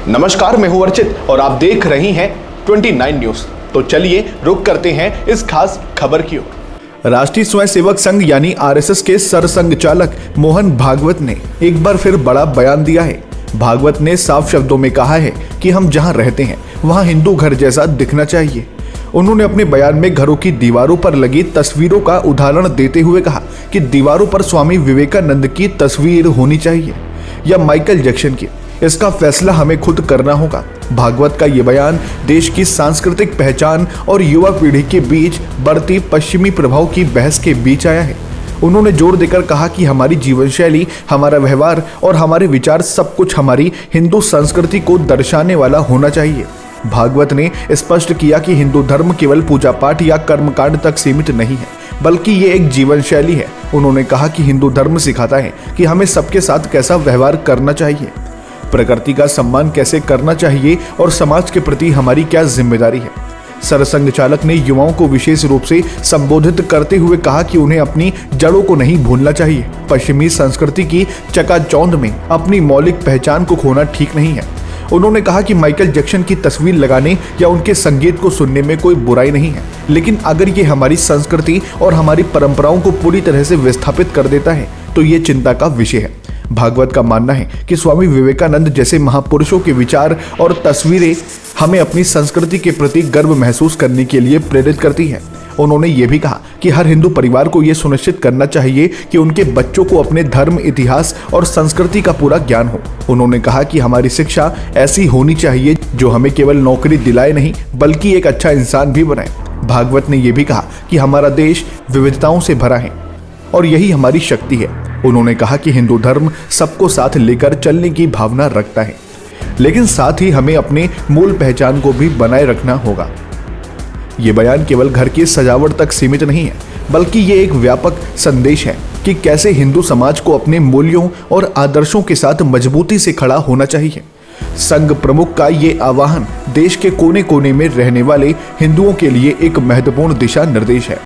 नमस्कार, मैं हूं अर्चित और आप देख रही हैं 29 न्यूज। तो चलिए रुक करते हैं इस खास खबर की ओर। राष्ट्रीय स्वयंसेवक संघ यानी आरएसएस के सरसंघ चालक मोहन भागवत ने एक बार फिर बड़ा बयान दिया है। भागवत ने साफ शब्दों में कहा है कि हम जहां रहते हैं वहां हिंदू घर जैसा दिखना चाहिए। उन्होंने अपने बयान में घरों की दीवारों पर लगी तस्वीरों का उदाहरण देते हुए कहा कि दीवारों पर स्वामी विवेकानंद की तस्वीर होनी चाहिए या माइकल जैक्सन की, इसका फैसला हमें खुद करना होगा। भागवत का ये बयान देश की सांस्कृतिक पहचान और युवा पीढ़ी के बीच बढ़ती पश्चिमी प्रभाव की बहस के बीच आया है। उन्होंने जोर देकर कहा कि हमारी जीवन शैली, हमारा व्यवहार और हमारे विचार सब कुछ हमारी हिंदू संस्कृति को दर्शाने वाला होना चाहिए। भागवत ने स्पष्ट किया कि हिंदू धर्म केवल पूजा पाठ या कर्मकांड तक सीमित नहीं है, बल्कि ये एक जीवन शैली है। उन्होंने कहा कि हिंदू धर्म सिखाता है कि हमें सबके साथ कैसा व्यवहार करना चाहिए, प्रकृति का सम्मान कैसे करना चाहिए और समाज के प्रति हमारी क्या जिम्मेदारी है। सरसंघ चालक ने युवाओं को विशेष रूप से संबोधित करते हुए कहा कि उन्हें अपनी जड़ों को नहीं भूलना चाहिए। पश्चिमी संस्कृति की चकाचौंध में अपनी मौलिक पहचान को खोना ठीक नहीं है। उन्होंने कहा कि माइकल जैक्सन की तस्वीर लगाने या उनके संगीत को सुनने में कोई बुराई नहीं है, लेकिन अगर ये हमारी संस्कृति और हमारी परंपराओं को पूरी तरह से विस्थापित कर देता है तो ये चिंता का विषय है। भागवत का मानना है कि स्वामी विवेकानंद जैसे महापुरुषों के विचार और तस्वीरें हमें अपनी संस्कृति के प्रति गर्व महसूस करने के लिए प्रेरित करती हैं। उन्होंने ये भी कहा कि हर हिंदू परिवार को ये सुनिश्चित करना चाहिए कि उनके बच्चों को अपने धर्म, इतिहास और संस्कृति का पूरा ज्ञान हो। उन्होंने कहा कि हमारी शिक्षा ऐसी होनी चाहिए जो हमें केवल नौकरी दिलाए नहीं बल्कि एक अच्छा इंसान भी बनाए। भागवत ने यह भी कहा कि हमारा देश विविधताओं से भरा है और यही हमारी शक्ति है। उन्होंने कहा कि हिंदू धर्म सबको साथ लेकर चलने की भावना रखता है, लेकिन साथ ही हमें अपने मूल पहचान को भी बनाए रखना होगा। ये बयान केवल घर की सजावट तक सीमित नहीं है, बल्कि ये एक व्यापक संदेश है कि कैसे हिंदू समाज को अपने मूल्यों और आदर्शों के साथ मजबूती से खड़ा होना चाहिए। संघ प्रमुख का ये आह्वान देश के कोने कोने में रहने वाले हिंदुओं के लिए एक महत्वपूर्ण दिशा निर्देश है।